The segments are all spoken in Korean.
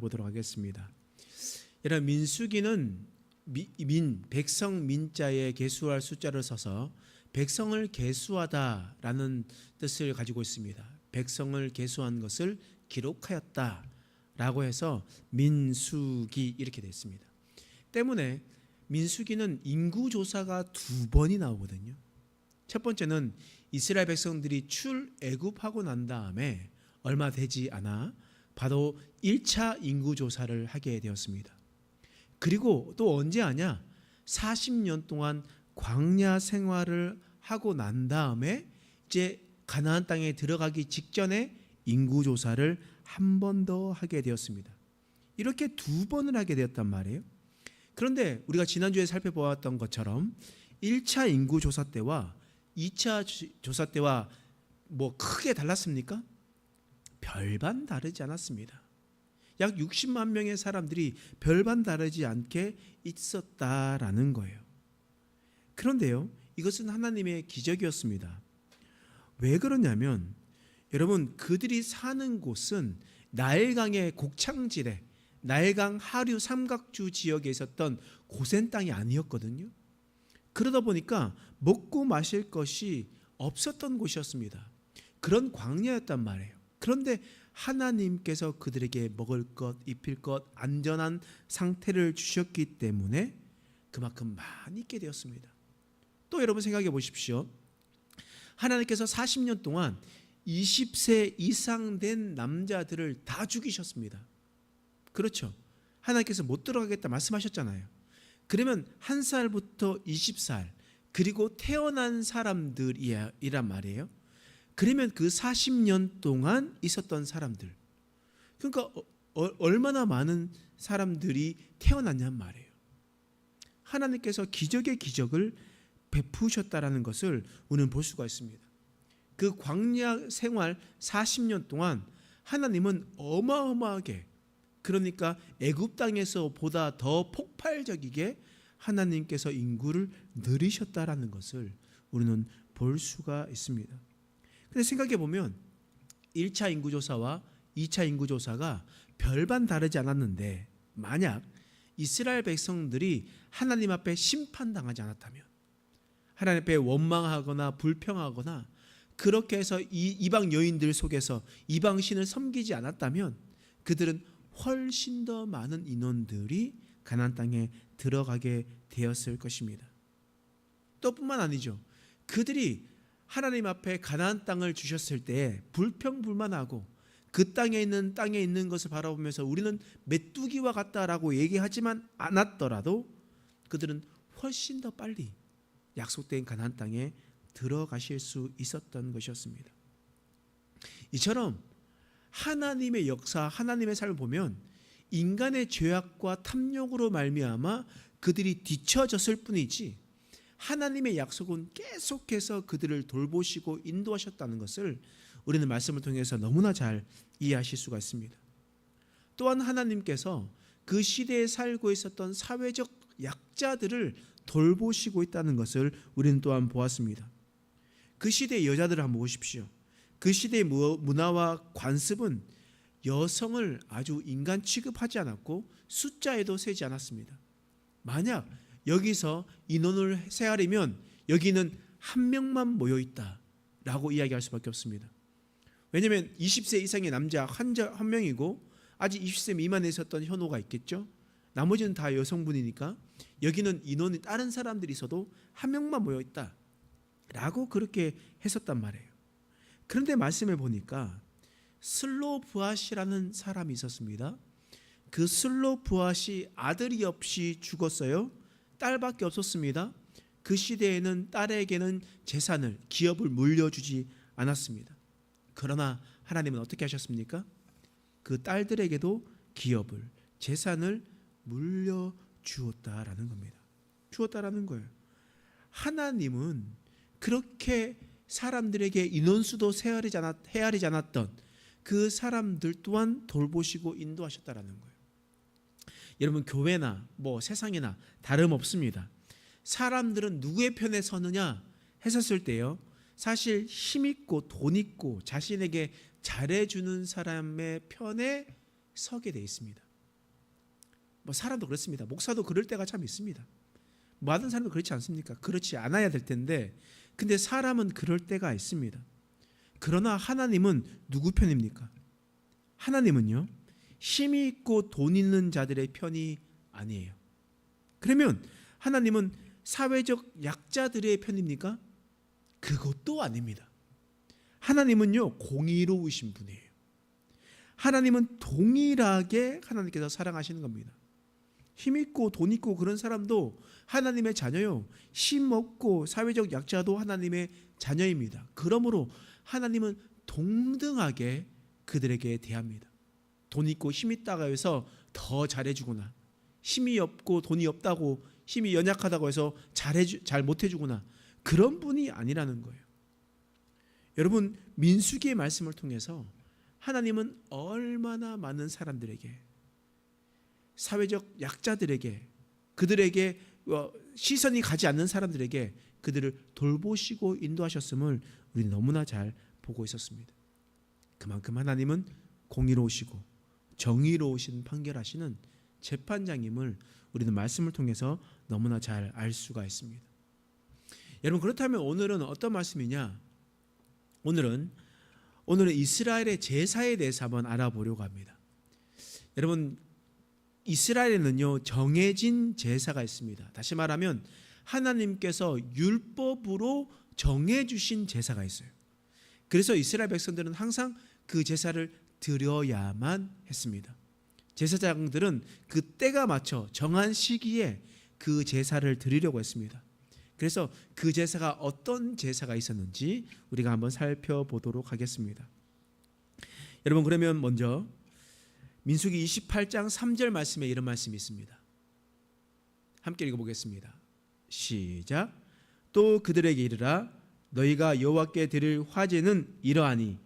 보도록 하겠습니다. 여러분, 민수기는 백성 민자에 계수할 숫자를 써서 백성을 계수하다라는 뜻을 가지고 있습니다. 백성을 계수한 것을 기록하였다라고 해서 민수기 이렇게 되어 있습니다. 때문에 민수기는 인구조사가 두 번이 나오거든요. 첫 번째는 이스라엘 백성들이 출애굽하고 난 다음에 얼마 되지 않아 바로 1차 인구조사를 하게 되었습니다. 그리고 또 언제 하냐? 40년 동안 광야 생활을 하고 난 다음에 이제 가나안 땅에 들어가기 직전에 인구조사를 한 번 더 하게 되었습니다. 이렇게 두 번을 하게 되었단 말이에요. 그런데 우리가 지난주에 살펴보았던 것처럼 1차 인구조사 때와 2차 조사 때와 뭐 크게 달랐습니까? 별반 다르지 않았습니다. 약 60만 명의 사람들이 별반 다르지 않게 있었다라는 거예요. 그런데요, 이것은 하나님의 기적이었습니다. 왜 그러냐면 여러분, 그들이 사는 곳은 나일강의 곡창지대, 나일강 하류 삼각주 지역에 있었던 고센 땅이 아니었거든요. 그러다 보니까 먹고 마실 것이 없었던 곳이었습니다. 그런 광야였단 말이에요. 그런데 하나님께서 그들에게 먹을 것, 입힐 것, 안전한 상태를 주셨기 때문에 그만큼 많이 있게 되었습니다. 또 여러분 생각해 보십시오. 하나님께서 40년 동안 20세 이상 된 남자들을 다 죽이셨습니다. 그렇죠. 하나님께서 못 들어가겠다 말씀하셨잖아요. 그러면 1살부터 20살 그리고 태어난 사람들이란 말이에요. 그러면 그 40년 동안 있었던 사람들, 그러니까 얼마나 많은 사람들이 태어났냔 말이에요. 하나님께서 기적의 기적을 베푸셨다라는 것을 우리는 볼 수가 있습니다. 그 광야 생활 40년 동안 하나님은 어마어마하게, 그러니까 애굽 땅에서 보다 더 폭발적이게 하나님께서 인구를 늘리셨다라는 것을 우리는 볼 수가 있습니다. 근데 생각해 보면 1차 인구조사와 2차 인구조사가 별반 다르지 않았는데, 만약 이스라엘 백성들이 하나님 앞에 심판당하지 않았다면, 하나님 앞에 원망하거나 불평하거나 그렇게 해서 이방 여인들 속에서 이방 신을 섬기지 않았다면 그들은 훨씬 더 많은 인원들이 가나안 땅에 들어가게 되었을 것입니다. 또 뿐만 아니죠. 그들이 하나님 앞에 가나안 땅을 주셨을 때 불평불만하고 그 땅에 있는 것을 바라보면서 우리는 메뚜기와 같다라고 얘기하지만 않았더라도 그들은 훨씬 더 빨리 약속된 가나안 땅에 들어가실 수 있었던 것이었습니다. 이처럼 하나님의 역사, 하나님의 삶을 보면 인간의 죄악과 탐욕으로 말미암아 그들이 뒤처졌을 뿐이지 하나님의 약속은 계속해서 그들을 돌보시고 인도하셨다는 것을 우리는 말씀을 통해서 너무나 잘 이해하실 수가 있습니다. 또한 하나님께서 그 시대에 살고 있었던 사회적 약자들을 돌보시고 있다는 것을 우리는 또한 보았습니다. 그 시대의 여자들을 한번 보십시오. 그 시대의 문화와 관습은 여성을 아주 인간 취급하지 않았고 숫자에도 세지 않았습니다. 만약 여기서 인원을 세하려면 여기는 한 명만 모여있다라고 이야기할 수밖에 없습니다. 왜냐하면 20세 이상의 남자 한 명이고 아직 20세 미만에 있었던 현호가 있겠죠. 나머지는 다 여성분이니까 여기는 인원이 다른 사람들이 있어도 한 명만 모여있다라고 그렇게 했었단 말이에요. 그런데 말씀해 보니까 슬로브앗이라는 사람이 있었습니다. 그 슬로브앗이 아들이 없이 죽었어요. 딸밖에 없었습니다. 그 시대에는 딸에게는 재산을, 기업을 물려주지 않았습니다. 그러나 하나님은 어떻게 하셨습니까? 그 딸들에게도 기업을, 재산을 물려주었다라는 겁니다. 주었다라는 거예요. 하나님은 그렇게 사람들에게 인원수도 헤아리지 않았던 그 사람들 또한 돌보시고 인도하셨다라는 거예요. 여러분, 교회나 뭐 세상이나 다름없습니다. 사람들은 누구의 편에 서느냐 했었을 때요, 사실 힘있고 돈있고 자신에게 잘해주는 사람의 편에 서게 돼 있습니다. 뭐 사람도 그렇습니다. 목사도 그럴 때가 참 있습니다. 많은 사람도 그렇지 않습니까? 그렇지 않아야 될 텐데, 근데 사람은 그럴 때가 있습니다. 그러나 하나님은 누구 편입니까? 하나님은요, 힘이 있고 돈 있는 자들의 편이 아니에요. 그러면 하나님은 사회적 약자들의 편입니까? 그것도 아닙니다. 하나님은요, 공의로우신 분이에요. 하나님은 동일하게 하나님께서 사랑하시는 겁니다. 힘 있고 돈 있고 그런 사람도 하나님의 자녀요. 힘 없고 사회적 약자도 하나님의 자녀입니다. 그러므로 하나님은 동등하게 그들에게 대합니다. 돈 있고 힘 있다고 해서 더 잘해주거나, 힘이 없고 돈이 없다고, 힘이 연약하다고 해서 잘 못해주거나, 그런 분이 아니라는 거예요. 여러분, 민수기의 말씀을 통해서 하나님은 얼마나 많은 사람들에게, 사회적 약자들에게, 그들에게 시선이 가지 않는 사람들에게 그들을 돌보시고 인도하셨음을 우리는 너무나 잘 보고 있었습니다. 그만큼 하나님은 공의로우시고 정의로우신 판결하시는 재판장임을 우리는 말씀을 통해서 너무나 잘 알 수가 있습니다. 여러분, 그렇다면 오늘은 어떤 말씀이냐? 오늘은 이스라엘의 제사에 대해서 한번 알아보려고 합니다. 여러분, 이스라엘에는요, 정해진 제사가 있습니다. 다시 말하면 하나님께서 율법으로 정해주신 제사가 있어요. 그래서 이스라엘 백성들은 항상 그 제사를 드려야만 했습니다. 제사장들은 그 때가 맞춰 정한 시기에 그 제사를 드리려고 했습니다. 그래서 그 제사가 어떤 제사가 있었는지 우리가 한번 살펴보도록 하겠습니다. 여러분, 그러면 먼저 민수기 28장 3절 말씀에 이런 말씀이 있습니다. 함께 읽어보겠습니다. 시작. 또 그들에게 이르라, 너희가 여호와께 드릴 화제는 이러하니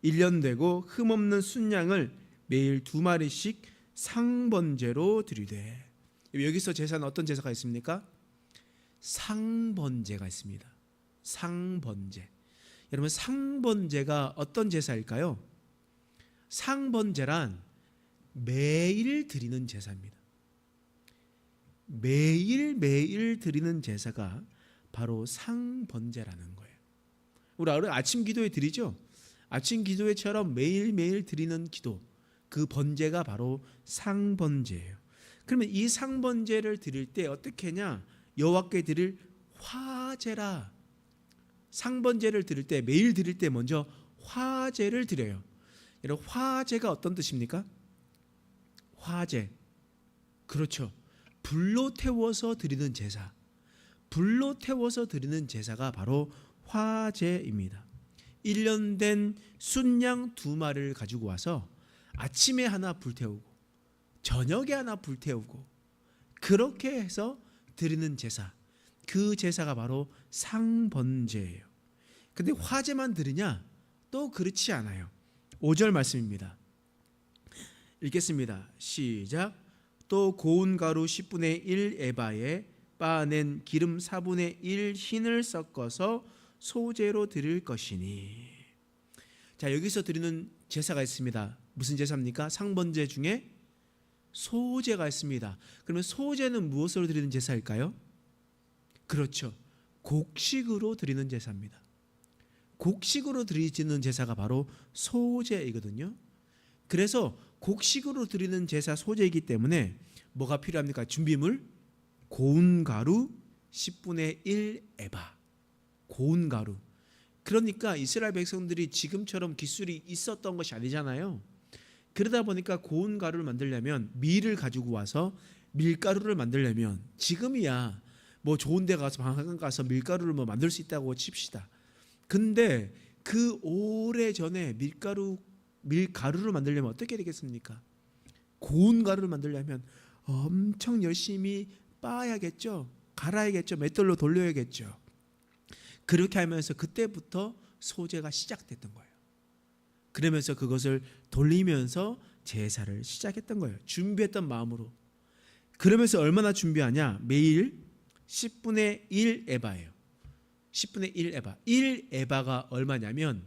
1년 되고 흠없는 순양을 매일 2마리씩 상번제로 드리되. 여기서 제사는 어떤 제사가 있습니까? 상번제가 있습니다. 상번제. 여러분, 상번제가 어떤 제사일까요? 상번제란 매일 드리는 제사입니다. 매일 드리는 제사가 바로 상번제라는 거예요. 우리 아침 기도에 드리죠. 아침 기도회처럼 매일매일 드리는 기도, 그 번제가 바로 상번제예요. 그러면 이 상번제를 드릴 때 어떻게 하냐? 여호와께 드릴 화제라. 상번제를 드릴 때, 매일 드릴 때 먼저 화제를 드려요. 여러분, 화제가 어떤 뜻입니까? 화제, 그렇죠. 불로 태워서 드리는 제사, 불로 태워서 드리는 제사가 바로 화제입니다. 1년 된 순양 2마리를 가지고 와서 아침에 하나 불태우고 저녁에 하나 불태우고 그렇게 해서 드리는 제사, 그 제사가 바로 상번제예요. 근데 화제만 드리냐? 또 그렇지 않아요. 5절 말씀입니다. 읽겠습니다. 시작. 또 고운 가루 10분의 1 에바에 빻아낸 기름 4분의 1 흰을 섞어서 소제로 드릴 것이니. 자, 여기서 드리는 제사가 있습니다. 무슨 제사입니까? 상번제 중에 소제가 있습니다. 그러면 소제는 무엇으로 드리는 제사일까요? 그렇죠. 곡식으로 드리는 제사입니다. 곡식으로 드리는 제사가 바로 소제이거든요. 그래서 곡식으로 드리는 제사 소제이기 때문에 뭐가 필요합니까? 준비물, 고운 가루 10분의 1 에바. 고운 가루. 그러니까 이스라엘 백성들이 지금처럼 기술이 있었던 것이 아니잖아요. 그러다 보니까 고운 가루를 만들려면 밀을 가지고 와서 밀가루를 만들려면 지금이야 뭐 좋은 데 가서 방앗간 가서 밀가루를 뭐 만들 수 있다고 칩시다. 근데 그 오래전에 밀가루를 만들려면 어떻게 되겠습니까? 고운 가루를 만들려면 엄청 열심히 빻아야겠죠. 갈아야겠죠. 맷돌로 돌려야겠죠. 그렇게 하면서 그때부터 소제가 시작됐던 거예요. 그러면서 그것을 돌리면서 제사를 시작했던 거예요. 준비했던 마음으로. 그러면서 얼마나 준비하냐? 매일 10분의 1 에바예요. 10분의 1 에바. 1 에바가 얼마냐면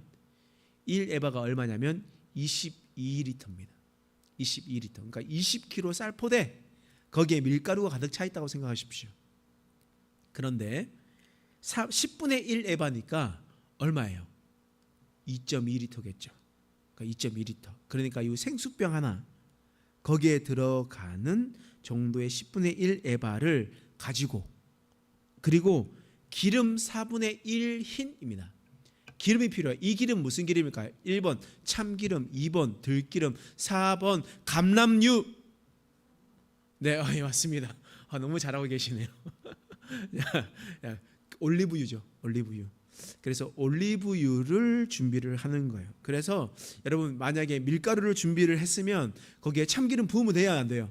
22리터입니다. 22리터. 그러니까 20kg 쌀포대 거기에 밀가루가 가득 차 있다고 생각하십시오. 그런데 10분의 1 에바니까 얼마예요? 2.2리터겠죠. 그러니까 2.2리터. 그러니까 이 생수병 하나 거기에 들어가는 정도의 10분의 1 에바를 가지고, 그리고 기름 4분의 1 흰입니다. 기름이 필요해요. 이 기름 무슨 기름일까요? 1번 참기름, 2번 들기름, 4번 감람유. 네, 예, 맞습니다. 너무 잘하고 계시네요. 올리브유죠. 올리브유. 그래서 올리브유를 준비를 하는 거예요. 그래서 여러분 만약에 밀가루를 준비를 했으면 거기에 참기름 부으면 돼야 안 돼요?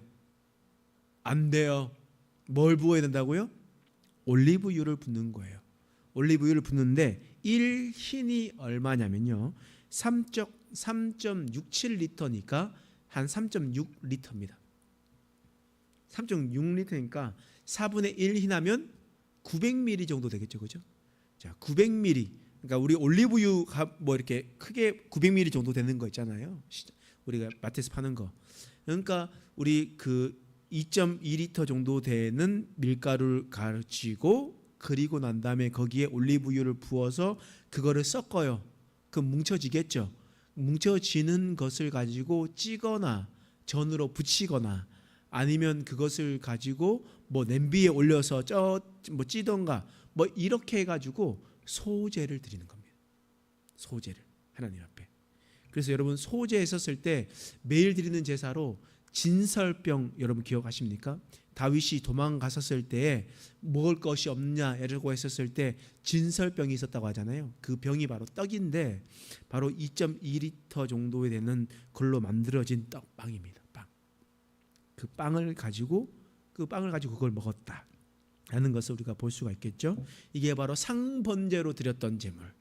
안 돼요. 뭘 부어야 된다고요? 올리브유를 붓는 거예요. 올리브유를 붓는데 1흰이 얼마냐면요, 3.67리터니까 한 3.6리터입니다. 3.6리터니까 4분의 1흰 하면 900ml 정도 되겠죠, 그죠? 자, 900ml. 그러니까 우리 올리브유가 뭐 이렇게 크게 900ml 정도 되는 거 있잖아요. 우리가 마트에서 파는 거. 그러니까 우리 그 2.2리터 정도 되는 밀가루를 가지고, 그리고 난 다음에 거기에 올리브유를 부어서 그거를 섞어요. 그럼 뭉쳐지겠죠. 뭉쳐지는 것을 가지고 찌거나 전으로 부치거나 아니면 그것을 가지고 뭐 냄비에 올려서 뭐 찌던가 뭐 이렇게 해가지고 소제를 드리는 겁니다. 소제를 하나님 앞에. 그래서 여러분 소제에 섰을 때 매일 드리는 제사로 진설병 여러분 기억하십니까? 다윗이 도망갔었을 때에 먹을 것이 없냐라고 했었을 때 진설병이 있었다고 하잖아요. 그 병이 바로 떡인데 바로 2.2리터 정도 되는 걸로 만들어진 떡빵입니다. 빵. 그 빵을 가지고 그걸 먹었다라는 것을 우리가 볼 수가 있겠죠. 이게 바로 상번제로 드렸던 제물,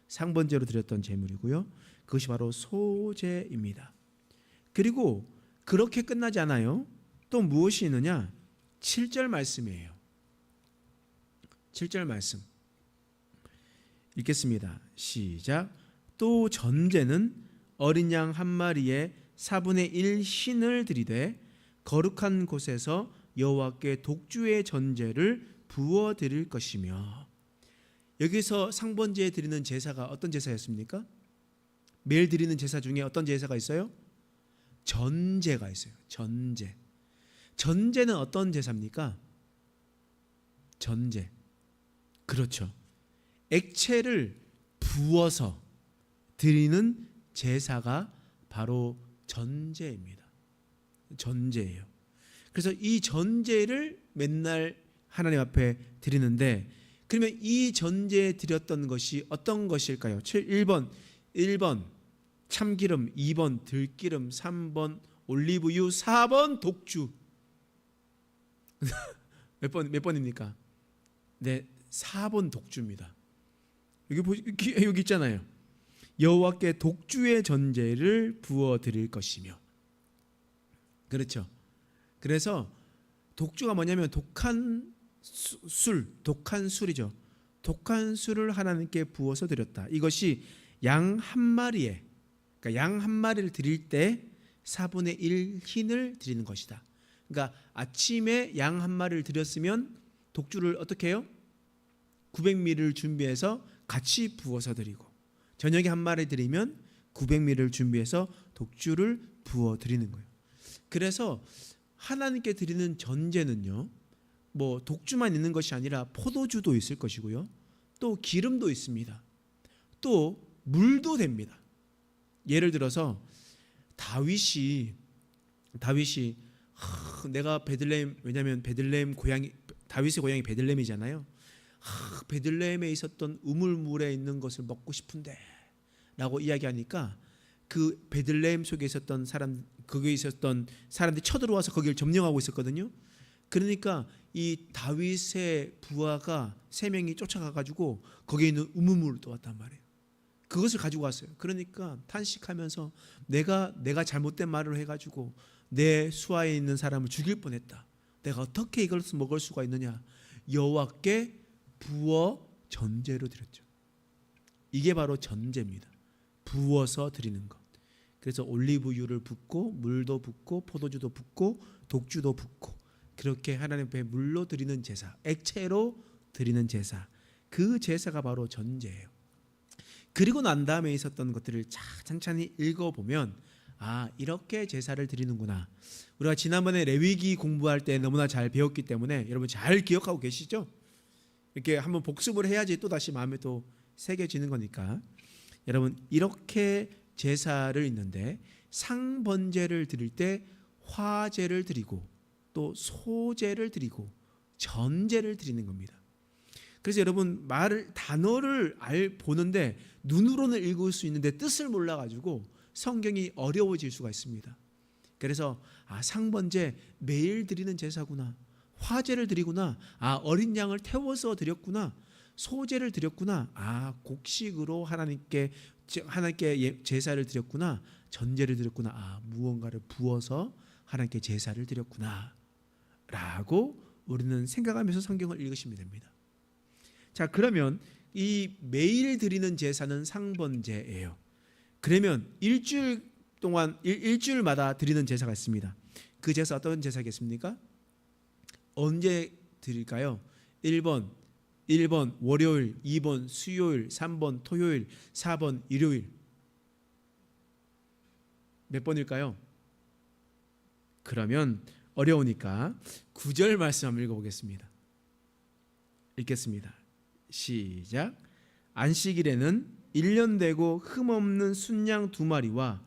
상번제로 드렸던 제물이고요. 그것이 바로 소제입니다. 그리고 그렇게 끝나지 않아요. 또 무엇이 있느냐? 7절 말씀이에요. 7절 말씀 읽겠습니다. 시작. 또 전제는 어린 양 한 마리에 4분의 1 흰을 드리되 거룩한 곳에서 여호와께 독주의 전제를 부어 드릴 것이며. 여기서 상번제에 드리는 제사가 어떤 제사였습니까? 매일 드리는 제사 중에 어떤 제사가 있어요? 전제가 있어요. 전제. 전제는 어떤 제사입니까? 전제. 그렇죠. 액체를 부어서 드리는 제사가 바로 전제입니다. 전제예요. 그래서 이 전제를 맨날 하나님 앞에 드리는데, 그러면 이 전제에 드렸던 것이 어떤 것일까요? 1번 참기름, 2번 들기름, 3번 올리브유, 4번 독주. 몇 번입니까? 네, 4번 독주입니다. 여기 있잖아요. 여호와께 독주의 전제를 부어 드릴 것이며. 그렇죠. 그래서 독주가 뭐냐면 독한 술이죠. 독한 술을 하나님께 부어서 드렸다. 이것이 양 한 마리에, 그러니까 양 한 마리를 드릴 때 4분의 1 흰을 드리는 것이다. 그러니까 아침에 양 한 마리를 드렸으면 독주를 어떻게 해요? 900ml를 준비해서 같이 부어서 드리고, 저녁에 한 마리 드리면 900ml를 준비해서 독주를 부어 드리는 거예요. 그래서 하나님께 드리는 전제는요, 뭐 독주만 있는 것이 아니라 포도주도 있을 것이고요, 또 기름도 있습니다. 또 물도 됩니다. 예를 들어서 다윗이 내가 베들레헴, 왜냐하면 베들레헴 다윗의 고향이 베들레헴이잖아요. 베들레헴에 있었던 우물물에 있는 것을 먹고 싶은데 라고 이야기하니까 그 베들레헴 속에 있었던 거기에 있었던 사람들이 쳐들어와서 거기를 점령하고 있었거든요. 그러니까 이 다윗의 부하가 3명이 쫓아가가지고 거기에 있는 우물물을 떠왔단 말이에요. 그것을 가지고 왔어요. 그러니까 탄식하면서 내가 잘못된 말을 해가지고 내 수하에 있는 사람을 죽일 뻔했다. 내가 어떻게 이것을 먹을 수가 있느냐. 여호와께 부어 전제로 드렸죠. 이게 바로 전제입니다. 부어서 드리는 것. 그래서 올리브유를 붓고 물도 붓고 포도주도 붓고 독주도 붓고 그렇게 하나님 앞에 물로 드리는 제사, 액체로 드리는 제사, 그 제사가 바로 전제예요. 그리고 난 다음에 있었던 것들을 천천히 읽어보면 이렇게 제사를 드리는구나. 우리가 지난번에 레위기 공부할 때 너무나 잘 배웠기 때문에 여러분 잘 기억하고 계시죠? 이렇게 한번 복습을 해야지 또 다시 마음에 또 새겨지는 거니까. 여러분 이렇게 제사를 있는데 상번제를 드릴 때 화제를 드리고 또 소제를 드리고 전제를 드리는 겁니다. 그래서 여러분 단어를 보는데 눈으로는 읽을 수 있는데 뜻을 몰라가지고 성경이 어려워질 수가 있습니다. 그래서 상번제 매일 드리는 제사구나, 화제를 드리구나, 어린 양을 태워서 드렸구나, 소제를 드렸구나, 곡식으로 하나님께 제사를 드렸구나, 전제를 드렸구나, 무언가를 부어서 하나님께 제사를 드렸구나 라고 우리는 생각하면서 성경을 읽으시면 됩니다. 자, 그러면 이 매일 드리는 제사는 상번제예요. 그러면 일주일마다 드리는 제사가 있습니다. 그 제사 어떤 제사겠습니까? 언제 드릴까요? 1번 월요일, 2번 수요일, 3번 토요일, 4번 일요일. 몇 번일까요? 그러면 어려우니까 9절 말씀 한번 읽어보겠습니다. 읽겠습니다. 시작. 안식일에는 1년 되고 흠없는 순양 2마리와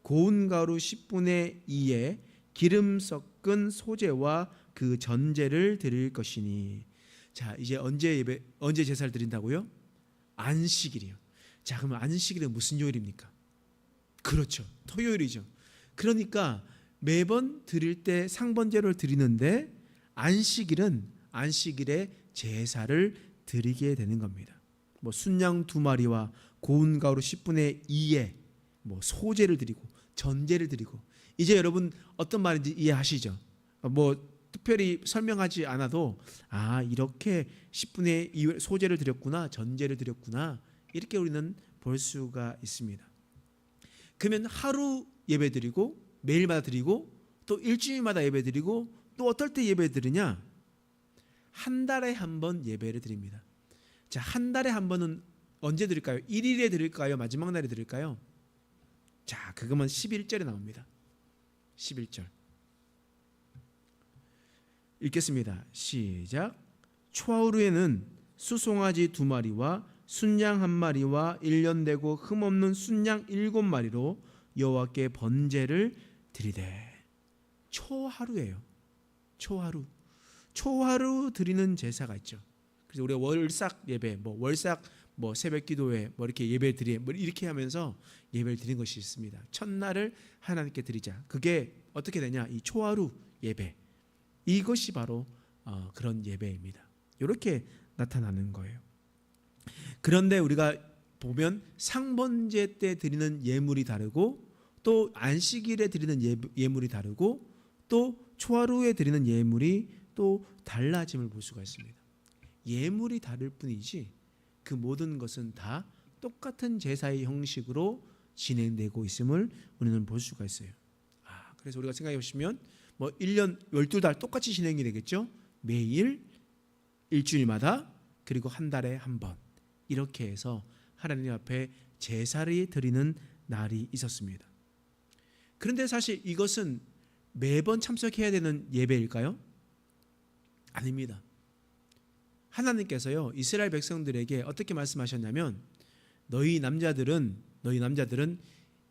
고운 가루 10분의 2에 기름 섞은 소제와 그 전제를 드릴 것이니. 자, 이제 언제 제사를 드린다고요? 안식일이요. 자, 그러면 안식일은 무슨 요일입니까? 그렇죠, 토요일이죠. 그러니까 매번 드릴 때 상번제를 드리는데 안식일에 제사를 드리게 되는 겁니다. 순양 2마리와 고운 가루 10분의 2에 소제를 드리고 전제를 드리고. 이제 여러분 어떤 말인지 이해하시죠? 특별히 설명하지 않아도 이렇게 10분의 2 소제를 드렸구나, 전제를 드렸구나, 이렇게 우리는 볼 수가 있습니다. 그러면 하루 예배 드리고 매일마다 드리고 또 일주일마다 예배 드리고 또 어떨 때 예배 드리냐? 한 달에 한 번 예배를 드립니다. 자, 한 달에 한 번은 언제 드릴까요? 1일에 드릴까요? 마지막 날에 드릴까요? 자, 그거면 11절에 나옵니다. 11절 읽겠습니다. 시작. 초하루에는 수송아지 2마리와 순양 1마리와 1년 되고 흠없는 순양 7마리로 여호와께 번제를 드리되. 초하루예요. 초하루 드리는 제사가 있죠. 그래서 우리가 월삭 예배, 월삭 새벽 기도회, 이렇게 예배 드리, 이렇게 하면서 예배를 드리는 것이 있습니다. 첫날을 하나님께 드리자. 그게 어떻게 되냐? 이 초하루 예배. 이것이 바로 그런 예배입니다. 이렇게 나타나는 거예요. 그런데 우리가 보면 상번제 때 드리는 예물이 다르고 또 안식일에 드리는 예물이 다르고 또 초하루에 드리는 예물이 또 달라짐을 볼 수가 있습니다. 예물이 다를 뿐이지 그 모든 것은 다 똑같은 제사의 형식으로 진행되고 있음을 우리는 볼 수가 있어요. 그래서 우리가 생각해 보시면 1년 12달 똑같이 진행이 되겠죠. 매일, 일주일마다, 그리고 한 달에 한 번, 이렇게 해서 하나님 앞에 제사를 드리는 날이 있었습니다. 그런데 사실 이것은 매번 참석해야 되는 예배일까요? 아닙니다. 하나님께서요, 이스라엘 백성들에게 어떻게 말씀하셨냐면 너희 남자들은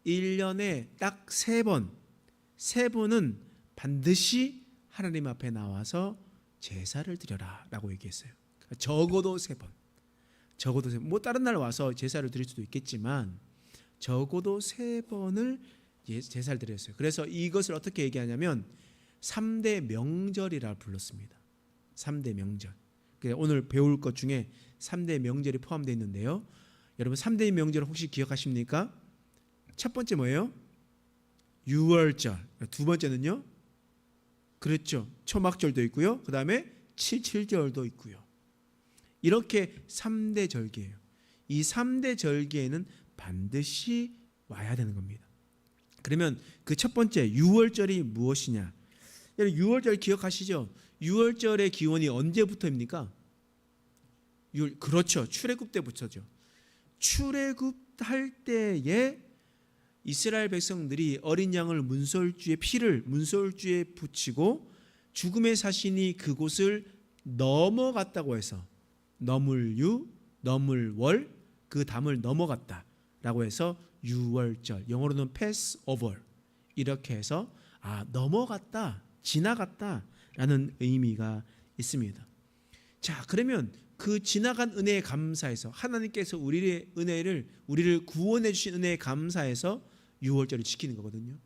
1년에 딱 3번은 반드시 하나님 앞에 나와서 제사를 드려라 라고 얘기했어요. 적어도 3번. 다른 날 와서 제사를 드릴 수도 있겠지만 적어도 3번을 제사를 드렸어요. 그래서 이것을 어떻게 얘기하냐면 3대 명절이라 불렀습니다. 3대 명절. 오늘 배울 것 중에 3대 명절이 포함되어 있는데요. 여러분 3대 명절 혹시 기억하십니까? 첫 번째 뭐예요? 유월절. 두 번째는요? 그렇죠. 초막절도 있고요. 그 다음에 칠칠절도 있고요. 이렇게 3대 절기예요. 이 3대 절기에는 반드시 와야 되는 겁니다. 그러면 그 첫 번째 유월절이 무엇이냐? 여러분 6월절 기억하시죠? 6월절의 기원이 언제부터입니까? 그렇죠. 출애굽 때부터죠. 출애굽할 때에 이스라엘 백성들이 어린 양을 피를 문설주에 붙이고 죽음의 사신이 그곳을 넘어갔다고 해서 너물유, 너물월 그 담을 넘어갔다라고 해서 6월절, 영어로는 Passover 이렇게 해서 넘어갔다, 지나갔다라는 의미가 있습니다. 자, 그러면 그 지나간 은혜에 감사해서 하나님께서 우리를 구원해 주신 은혜에 감사해서 6월절을 지키는 거거든요.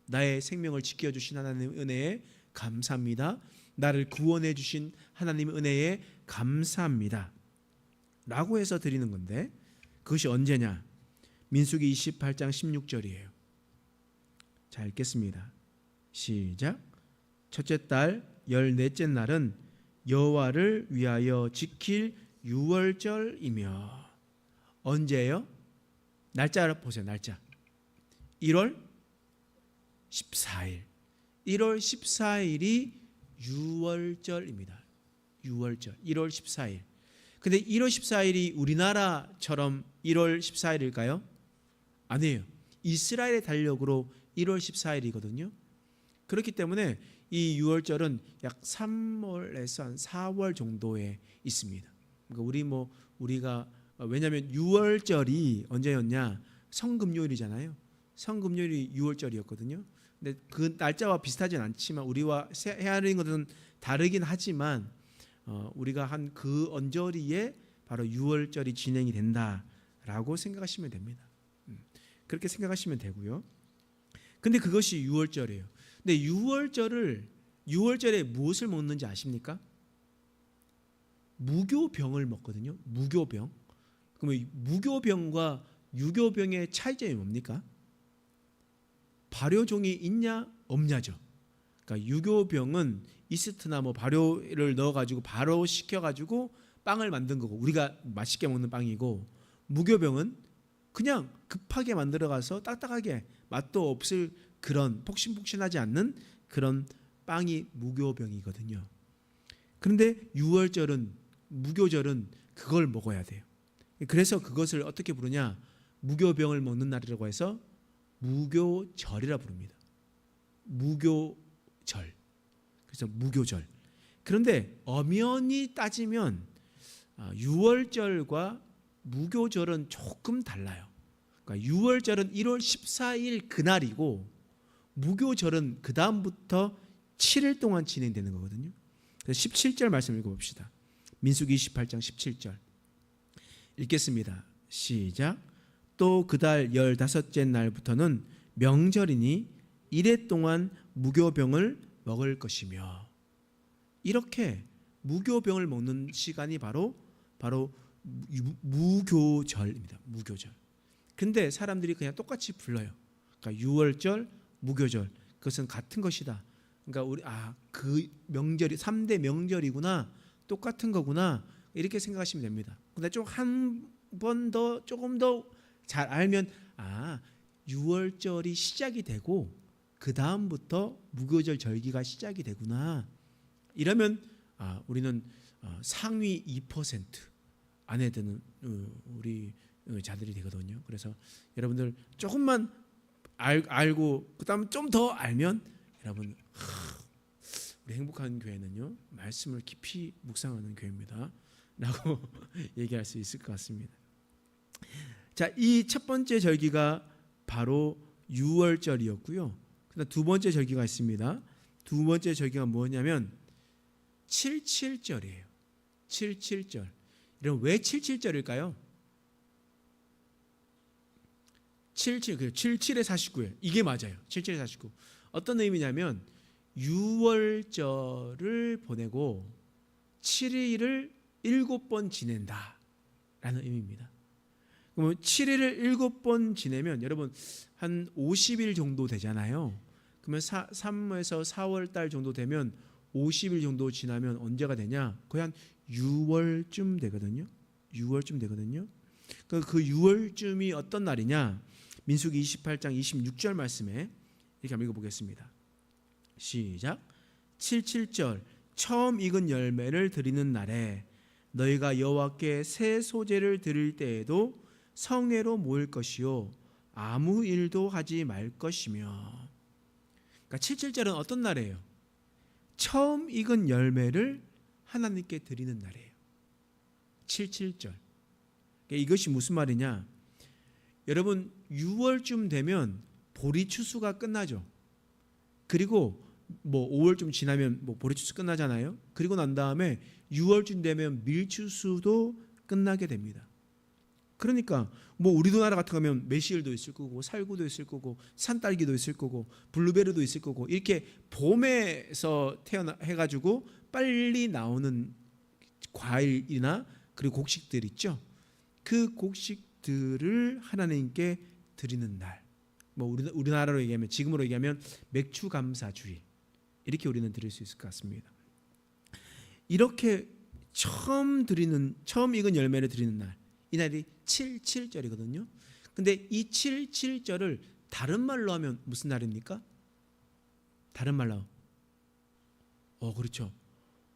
나의 생명을 지켜주신 하나님의 은혜에 감사합니다. 나를 구원해 주신 하나님의 은혜에 감사합니다 라고 해서 드리는 건데, 그것이 언제냐? 민수기 28장 16절이에요. 자, 읽겠습니다. 시작. 첫째 달 14째 날은 여호와를 위하여 지킬 6월절이며. 언제예요? 날짜를 보세요. 날짜 1월 14일 1월 14일이 6월절입니다. 6월절 1월 14일. 근데 1월 14일이 우리나라처럼 1월 14일일까요? 아니에요. 이스라엘의 달력으로 1월 14일이거든요. 그렇기 때문에 이 6월절은 약 3월에서 한 4월 정도에 있습니다. 그러니까 우리가 왜냐하면 6월절이 언제였냐? 성금요일이잖아요. 성금요일이 6월절이었거든요. 근데 그 날짜와 비슷하진 않지만 우리와 헤아리는 것은 다르긴 하지만 우리가 한 그 언저리에 바로 6월절이 진행이 된다라고 생각하시면 됩니다. 그렇게 생각하시면 되고요. 근데 그것이 6월절이에요. 근데 6월절에 무엇을 먹는지 아십니까? 무교병을 먹거든요. 무교병. 그러면 무교병과 유교병의 차이점이 뭡니까? 발효종이 있냐 없냐죠. 그러니까 유교병은 이스트나 발효를 넣어가지고 바로 식혀가지고 빵을 만든 거고 우리가 맛있게 먹는 빵이고, 무교병은 그냥 급하게 만들어가서 딱딱하게 맛도 없을 그런 폭신폭신하지 않는 그런 빵이 무교병이거든요. 그런데 6월절은 무교절은 그걸 먹어야 돼요. 그래서 그것을 어떻게 부르냐? 무교병을 먹는 날이라고 해서 무교절이라 부릅니다. 무교절. 그래서 무교절. 그런데 엄연히 따지면 6월절과 무교절은 조금 달라요. 그러니까 6월절은 1월 14일 그날이고 무교절은 그 다음부터 7일 동안 진행되는 거거든요. 그래서 17절 말씀 읽어봅시다. 민수기 28장 17절 읽겠습니다. 시작. 또 그달 15째 날부터는 명절이니 이래 동안 무교병을 먹을 것이며. 이렇게 무교병을 먹는 시간이 바로 무교절입니다. 무교절. 근데 사람들이 그냥 똑같이 불러요. 그러니까 6월절, 무교절 그것은 같은 것이다. 그러니까 그 명절이 3대 명절이구나, 똑같은 거구나 이렇게 생각하시면 됩니다. 근데 좀 한 번 더 조금 더 잘 알면 6월절이 시작이 되고 그 다음부터 무교절 절기가 시작이 되구나. 이러면 우리는 상위 2% 안에 드는 우리 자들이 되거든요. 그래서 여러분들 조금만 알고 그다음 좀 더 알면 여러분 우리 행복한 교회는요 말씀을 깊이 묵상하는 교회입니다 라고 얘기할 수 있을 것 같습니다. 자, 이 첫 번째 절기가 바로 6월절이었고요. 그다음 두 번째 절기가 있습니다. 두 번째 절기가 뭐냐면 77절이에요. 77절. 여러분 왜 77절일까요? 77에 49예요. 이게 맞아요. 77에 49. 어떤 의미냐면 6월절을 보내고 7일을 7번 지낸다라는 의미입니다. 그러면 7일을 7번 지내면 여러분 한 50일 정도 되잖아요. 그러면 3에서 4월 달 정도 되면 50일 정도 지나면 언제가 되냐? 거의 한 6월쯤 되거든요. 6월쯤 되거든요. 그 6월쯤이 어떤 날이냐? 민수기 28장 26절 말씀에 이렇게 한번 읽어보겠습니다. 시작. 7절 처음 익은 열매를 드리는 날에 너희가 여호와께 새 소재를 드릴 때에도 성회로 모일 것이요 아무 일도 하지 말 것이며. 그러니까 7절은 어떤 날이에요? 처음 익은 열매를 하나님께 드리는 날이에요. 7절. 그러니까 이것이 무슨 말이냐? 여러분 6월쯤 되면 보리 추수가 끝나죠. 그리고 뭐 5월쯤 지나면 뭐 보리 추수 끝나잖아요. 그리고 난 다음에 6월쯤 되면 밀추수도 끝나게 됩니다. 그러니까 뭐 우리나라 같은 거면 매실도 있을 거고 살구도 있을 거고 산딸기도 있을 거고 블루베리도 있을 거고 이렇게 봄에서 해가지고 빨리 나오는 과일이나 그리고 곡식들 있죠. 그 곡식들을 하나님께 드리는 날. 뭐 우리나라로 얘기하면 지금으로 얘기하면 맥추감사주일 이렇게 우리는 드릴 수 있을 것 같습니다. 이렇게 처음 익은 열매를 드리는 날, 이 날이 7절이거든요. 근데 이 7절을 다른 말로 하면 무슨 날입니까? 다른 말로 그렇죠.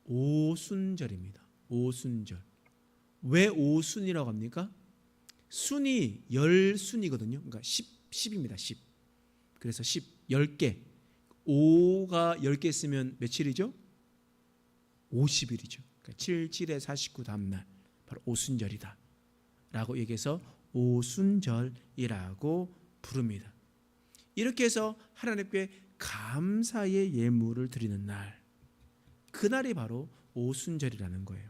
오순절입니다. 오순절. 왜 오순이라고 합니까? 순이 10순이거든요. 그러니까 10입니다. 10. 그래서 10개. 5가 10개 쓰면 며칠이죠? 50일이죠. 그러니까 7에 49 다음 날 바로 오순절이다 라고 얘기해서 오순절이라고 부릅니다. 이렇게 해서 하나님께 감사의 예물을 드리는 날, 그날이 바로 오순절이라는 거예요.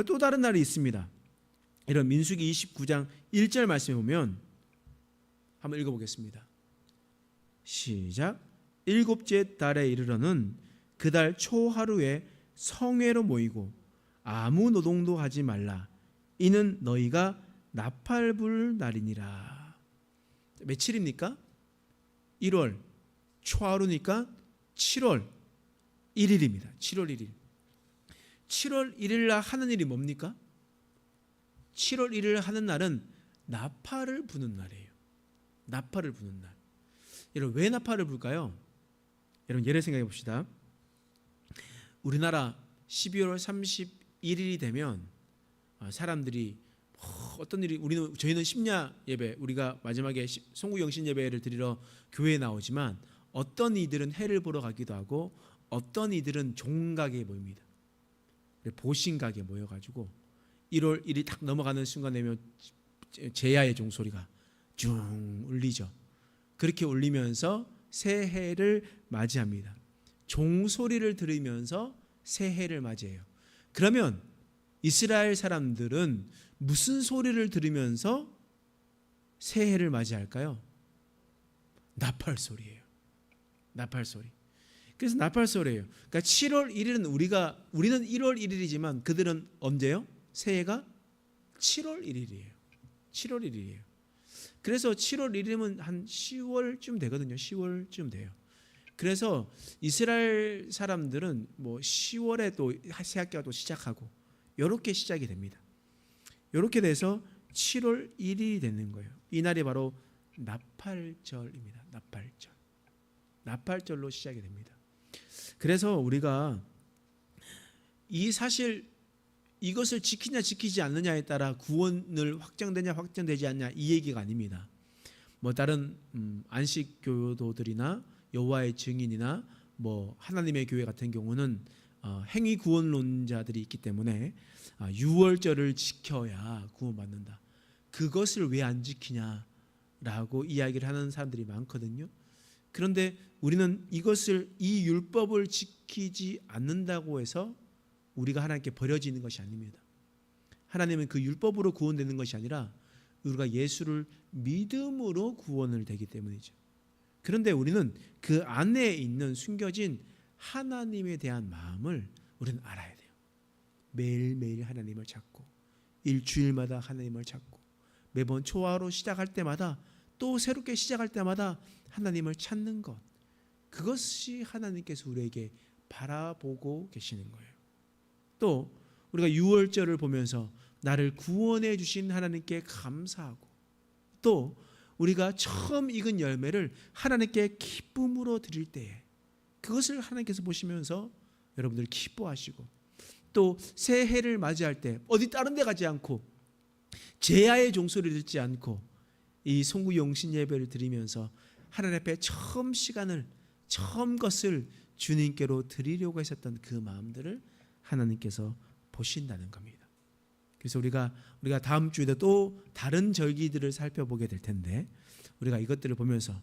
또 다른 날이 있습니다. 이런 민수기 29장 1절 말씀에 보면 한번 읽어보겠습니다. 시작. 일곱째 달에 이르러는 그 달 초하루에 성회로 모이고 아무 노동도 하지 말라. 이는 너희가 나팔 불 날이니라. 며칠입니까? 1월 초하루니까 7월 1일입니다. 7월 1일. 7월 1일 날 하는 일이 뭡니까? 7월 1일 하는 날은 나팔을 부는 날이에요. 나팔을 부는 날. 여러분 왜 나팔을 불까요? 여러분 예를 생각해 봅시다. 우리나라 12월 31일이 되면 사람들이 어떤 일이 저희는 심야 예배, 우리가 마지막에 송구 영신 예배를 드리러 교회에 나오지만 어떤 이들은 해를 보러 가기도 하고 어떤 이들은 종각에 모입니다. 보신각에 모여가지고 1월 1일 딱 넘어가는 순간 되면 제야의 종소리가 쭉 울리죠. 그렇게 울리면서 새해를 맞이합니다. 종소리를 들으면서 새해를 맞이해요. 그러면 이스라엘 사람들은 무슨 소리를 들으면서 새해를 맞이할까요? 나팔 소리예요. 나팔 소리. 그래서 나팔 소리예요. 그러니까 7월 1일은 우리는 1월 1일이지만 그들은 언제요? 새해가 7월 1일이에요. 7월 1일이에요. 그래서 7월 1일이면 한 10월쯤 되거든요. 10월쯤 돼요. 그래서 이스라엘 사람들은 뭐 10월에 또 새 학기가 또 시작하고 이렇게 시작이 됩니다. 이렇게 돼서 7월 1일이 되는 거예요. 이 날이 바로 나팔절입니다. 나팔절. 나팔절로 시작이 됩니다. 그래서 우리가 사실 이것을 지키냐 지키지 않느냐에 따라 구원을 확정되냐 확정되지 않냐 이 얘기가 아닙니다. 뭐 다른 안식 교도들이나 여호와의 증인이나 뭐 하나님의 교회 같은 경우는 행위 구원론자들이 있기 때문에 6월절을 지켜야 구원받는다. 그것을 왜 안 지키냐라고 이야기를 하는 사람들이 많거든요. 그런데 우리는 이 율법을 지키지 않는다고 해서 우리가 하나님께 버려지는 것이 아닙니다. 하나님은 그 율법으로 구원되는 것이 아니라 우리가 예수를 믿음으로 구원을 되기 때문이죠. 그런데 우리는 그 안에 있는 숨겨진 하나님에 대한 마음을 우리는 알아야 돼요. 매일매일 하나님을 찾고 일주일마다 하나님을 찾고 매번 초하루 시작할 때마다 또 새롭게 시작할 때마다 하나님을 찾는 것, 그것이 하나님께서 우리에게 바라보고 계시는 거예요. 또 우리가 6월절을 보면서 나를 구원해 주신 하나님께 감사하고 또 우리가 처음 익은 열매를 하나님께 기쁨으로 드릴 때에 그것을 하나님께서 보시면서 여러분들 기뻐하시고, 또 새해를 맞이할 때 어디 다른 데 가지 않고 제야의 종소리를 듣지 않고 이 송구 용신 예배를 드리면서 하나님 앞에 처음 것을 주님께로 드리려고 하셨던 그 마음들을 하나님께서 보신다는 겁니다. 그래서 우리가 다음 주에도 또 다른 절기들을 살펴보게 될 텐데, 우리가 이것들을 보면서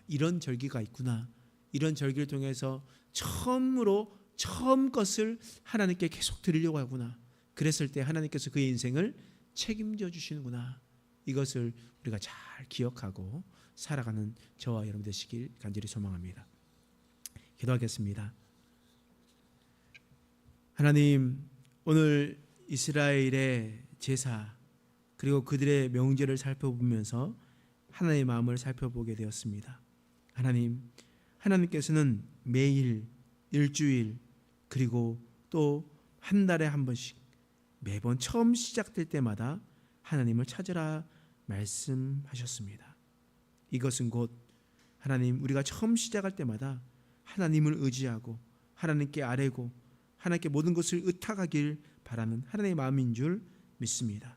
이런 절기가 있구나, 이런 절기를 통해서 처음 것을 하나님께 계속 드리려고 하구나, 그랬을 때 하나님께서 그의 인생을 책임져 주시는구나, 이것을 우리가 잘 기억하고 살아가는 저와 여러분 되시길 간절히 소망합니다. 기도하겠습니다. 하나님, 오늘 이스라엘의 제사 그리고 그들의 명제를 살펴보면서 하나님의 마음을 살펴보게 되었습니다. 하나님께서는 매일, 일주일, 그리고 또 한 달에 한 번씩 매번 처음 시작될 때마다 하나님을 찾으라 말씀하셨습니다. 이것은 곧 하나님, 우리가 처음 시작할 때마다 하나님을 의지하고 하나님께 아뢰고 하나님께 모든 것을 의탁하길 바라는 하나님의 마음인 줄 믿습니다.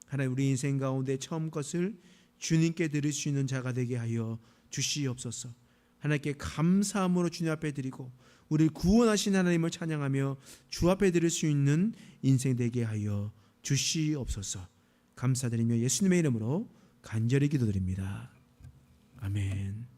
하나님, 우리 인생 가운데 처음 것을 주님께 드릴 수 있는 자가 되게 하여 주시옵소서. 하나님께 감사함으로 주님 앞에 드리고 우리를 구원하신 하나님을 찬양하며 주 앞에 드릴 수 있는 인생 되게 하여 주시옵소서. 감사드리며 예수님의 이름으로 간절히 기도드립니다. 아멘.